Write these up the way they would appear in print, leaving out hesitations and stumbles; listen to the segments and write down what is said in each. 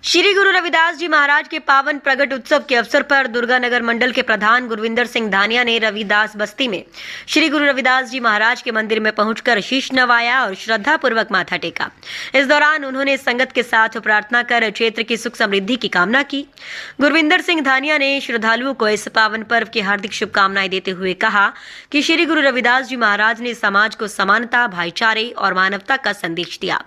श्री गुरु रविदास जी महाराज के पावन प्रगट उत्सव के अवसर पर दुर्गानगर मंडल के प्रधान गुरविंदर सिंह धानिया ने रविदास बस्ती में श्री गुरु रविदास जी महाराज के मंदिर में पहुंचकर शीश नवाया और श्रद्धा पूर्वक माथा टेका। इस दौरान उन्होंने संगत के साथ प्रार्थना कर क्षेत्र की सुख समृद्धि की कामना की। गुरविंदर सिंह धानिया ने श्रद्धालुओं को इस पावन पर्व की हार्दिक शुभकामनाएं देते हुए कहा कि श्री गुरु रविदास जी महाराज ने समाज को समानता, भाईचारे और मानवता का संदेश दिया।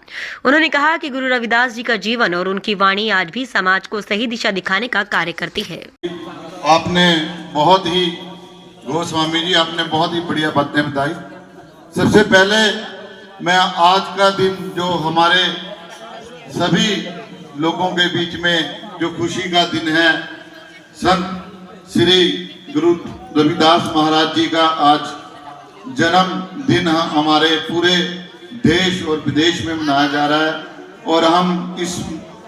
उन्होंने कहा कि गुरु रविदास जी का जीवन और उनकी वाणी आज भी समाज को सही दिशा दिखाने का कार्य करती है। आपने बहुत ही गोस्वामी जी, आपने बहुत ही बढ़िया बातें बताई। सबसे पहले मैं आज का दिन जो हमारे सभी लोगों के बीच में जो खुशी का दिन है, संत श्री गुरु रविदास महाराज जी का आज जन्म दिन हमारे पूरे देश और विदेश में मनाया जा रहा है और हम इस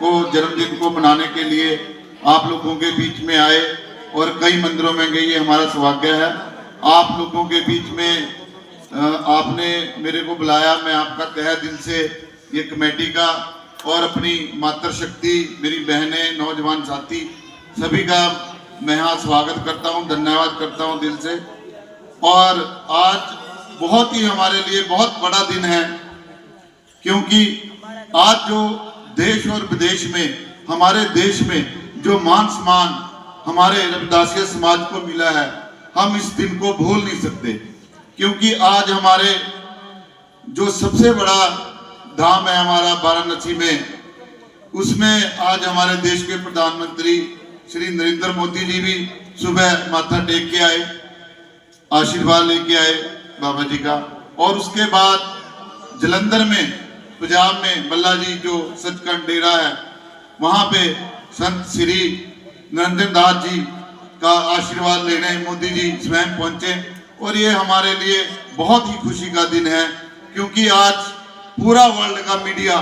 को जन्मदिन को मनाने के लिए आप लोगों के बीच में आए और कई मंदिरों में गए। ये हमारा सौभाग्य है। आप लोगों के बीच में आपने मेरे को बुलाया। मैं आपका तहे दिल से ये कमेटी का और अपनी मातृशक्ति, मेरी बहनें, नौजवान साथी सभी का मैं यहाँ स्वागत करता हूँ, धन्यवाद करता हूँ दिल से। और आज बहुत ही हमारे लिए बहुत बड़ा दिन है, क्योंकि आज जो देश और विदेश में, हमारे देश में जो मान सम्मान हमारे रविदासिया समाज को मिला है, हम इस दिन को भूल नहीं सकते। क्योंकि आज हमारे जो सबसे बड़ा धाम है हमारा वाराणसी में, उसमें आज हमारे देश के प्रधानमंत्री श्री नरेंद्र मोदी जी भी सुबह माथा टेक के आए, आशीर्वाद लेके आए बाबा जी का। और उसके बाद जलंधर में, पंजाब में बल्ला जी जो सचखंड डेरा है, वहां पे संत श्री नरेंद्र दास जी का आशीर्वाद लेने मोदी जी स्वयं पहुंचे। और ये हमारे लिए बहुत ही खुशी का दिन है, क्योंकि आज पूरा वर्ल्ड का मीडिया,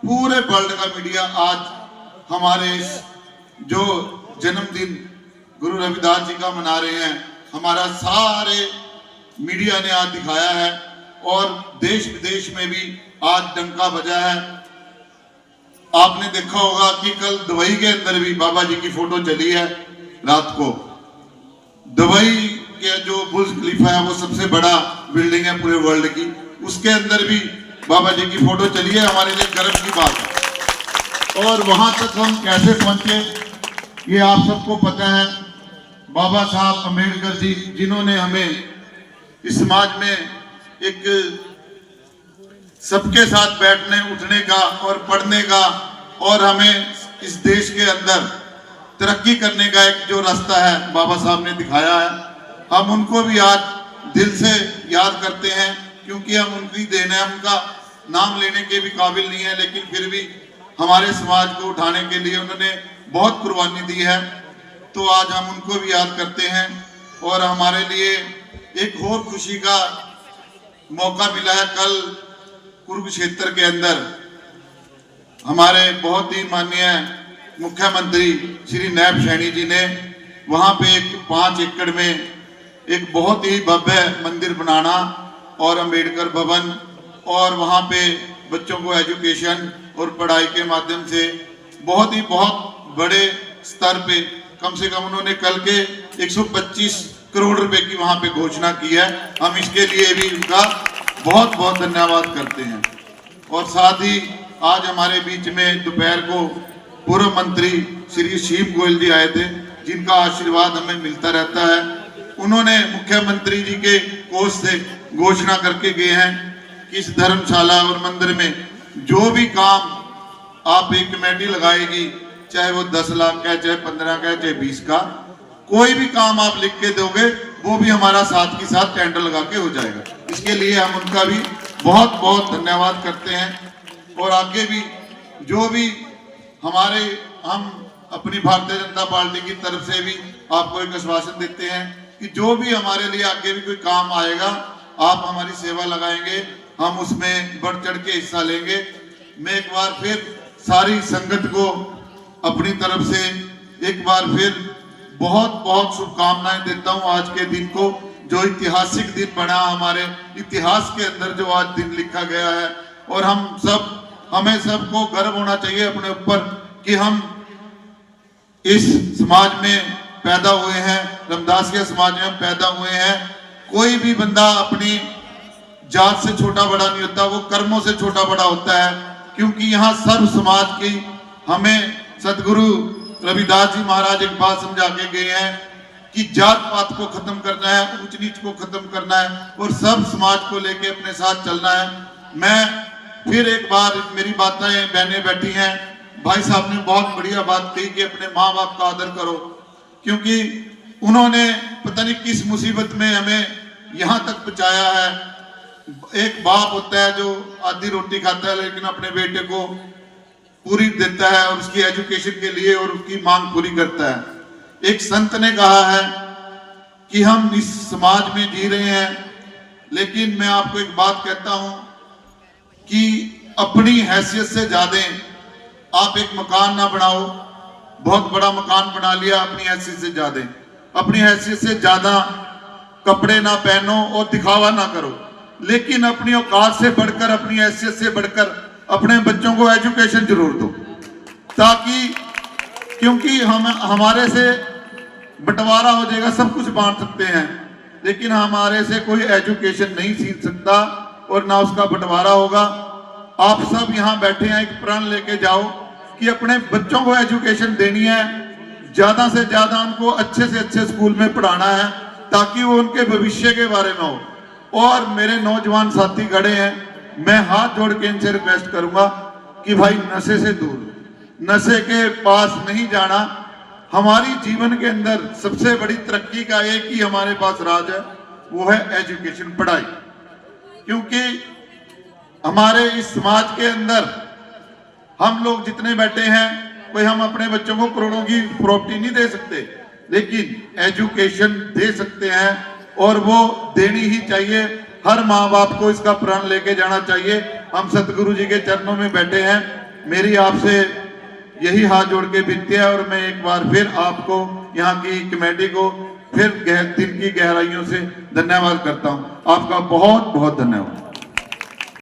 पूरे वर्ल्ड का मीडिया आज हमारे इस जो जन्मदिन गुरु रविदास जी का मना रहे हैं, हमारा सारे मीडिया ने आज दिखाया है और देश विदेश में भी आज डंका बजा है। आपने देखा होगा कि कल दुबई के अंदर भी बाबा जी की फोटो चली है रात को। दुबई के जो बुर्ज खलीफा है वो सबसे बड़ा बिल्डिंग है पूरे वर्ल्ड की, उसके अंदर भी बाबा जी की फोटो चली है। हमारे लिए गर्व की बात है। और वहां तक हम कैसे पहुंचे ये आप सबको पता है। बाबा साहब अम्बेडकर जी, जिन्होंने हमें इस समाज में एक सबके साथ बैठने उठने का और पढ़ने का और हमें इस देश के अंदर तरक्की करने का एक जो रास्ता है बाबा साहब ने दिखाया है, हम उनको भी आज दिल से याद करते हैं। क्योंकि हम उनकी देन है, उनका नाम लेने के भी काबिल नहीं है, लेकिन फिर भी हमारे समाज को उठाने के लिए उन्होंने बहुत कुर्बानी दी है। तो आज हम उनको भी याद करते हैं। और हमारे लिए एक और खुशी का मौका मिला है। कल कुरुक्षेत्र के अंदर हमारे बहुत ही माननीय मुख्यमंत्री श्री नायब सैनी जी ने वहां पे एक 5 एकड़ में एक बहुत ही भव्य मंदिर बनाना और अंबेडकर भवन, और वहां पे बच्चों को एजुकेशन और पढ़ाई के माध्यम से बहुत बड़े स्तर पे, कम से कम उन्होंने कल के 125 करोड़ रुपए की वहां पे घोषणा की है। हम इसके लिए भी उनका बहुत बहुत धन्यवाद करते हैं। और साथ ही आज हमारे बीच में दोपहर को पूर्व मंत्री श्री शिव गोयल जी आए थे, जिनका आशीर्वाद हमें मिलता रहता है। उन्होंने मुख्यमंत्री जी के कोष से घोषणा करके गए हैं कि इस धर्मशाला और मंदिर में जो भी काम आप एक कमेटी लगाएगी, चाहे वो 10 लाख का, चाहे 15 का, चाहे 20 का, कोई भी काम आप लिख के दोगे वो भी हमारा साथ के साथ टेंडर लगा के हो जाएगा। इसके लिए हम उनका भी बहुत बहुत धन्यवाद करते हैं। और आगे भी जो भी हम अपनी भारतीय जनता पार्टी की तरफ से भी आपको एक आश्वासन देते हैं कि जो भी हमारे लिए आगे भी कोई काम आएगा, आप हमारी सेवा लगाएंगे, हम उसमें बढ़ चढ़ के हिस्सा लेंगे। मैं एक बार फिर सारी संगत को अपनी तरफ से एक बार फिर बहुत बहुत शुभकामनाएं देता हूं आज के दिन को, जो ऐतिहासिक दिन बना हमारे इतिहास के अंदर, जो आज दिन लिखा गया है। और हमें सबको गर्व होना चाहिए अपने ऊपर कि हम इस समाज में पैदा हुए हैं, रमदासिया समाज में हम पैदा हुए हैं। कोई भी बंदा अपनी जात से छोटा बड़ा नहीं होता, वो कर्मों से छोटा बड़ा होता है। क्योंकि यहाँ सर्व समाज की हमें सदगुरु रविदास जी महाराज एक बात समझा के गए हैं कि जात पात को खत्म करना है, ऊंच नीच को खत्म करना है और सब समाज को लेके अपने साथ चलना है। मैं फिर एक बार, मेरी बातें बहनें बैठी हैं, भाई साहब ने बहुत बढ़िया बात कही कि अपने माँ बाप का आदर करो, क्योंकि उन्होंने पता नहीं किस मुसीबत में हमें यहाँ तक पहुंचाया है। एक बाप होता है जो आधी रोटी खाता है लेकिन अपने बेटे को पूरी देता है और उसकी एजुकेशन के लिए और उसकी मांग पूरी करता है। एक संत ने कहा है कि हम इस समाज में जी रहे हैं, लेकिन मैं आपको एक बात कहता हूं कि अपनी हैसियत से ज्यादा आप एक मकान ना बनाओ। बहुत बड़ा मकान बना लिया, अपनी हैसियत से ज्यादा, अपनी हैसियत से ज्यादा कपड़े ना पहनो और दिखावा ना करो, लेकिन अपनी औकात से बढ़कर, अपनी हैसियत से बढ़कर अपने बच्चों को एजुकेशन जरूर दो, ताकि, क्योंकि हम हमारे से बंटवारा हो जाएगा, सब कुछ बांट सकते हैं लेकिन हमारे से कोई एजुकेशन नहीं सीख सकता और ना उसका बंटवारा होगा। आप सब यहाँ बैठे हैं, एक प्रण लेके जाओ कि अपने बच्चों को एजुकेशन देनी है, ज्यादा से ज्यादा उनको अच्छे से अच्छे स्कूल में पढ़ाना है ताकि वो उनके भविष्य के बारे में हो। और मेरे नौजवान साथी खड़े हैं, मैं हाथ जोड़ के इनसे रिक्वेस्ट करूंगा कि भाई नशे से दूर, नशे के पास नहीं जाना। हमारी जीवन के अंदर सबसे बड़ी तरक्की का एक ही हमारे पास राज है, वो है एजुकेशन, पढ़ाई। क्योंकि हमारे इस समाज के अंदर हम लोग जितने बैठे हैं, कोई हम अपने बच्चों को करोड़ों की प्रॉपर्टी नहीं दे सकते, लेकिन एजुकेशन दे सकते हैं और वो देनी ही चाहिए। हर माँ बाप को इसका प्रण लेके जाना चाहिए। हम सतगुरु जी के चरणों में बैठे हैं। मेरी आपसे यही हाथ जोड़ के विनती है और मैं एक बार फिर आपको, यहाँ की कमेटी को फिर दिल की गहराइयों से धन्यवाद करता हूँ। आपका बहुत बहुत धन्यवाद।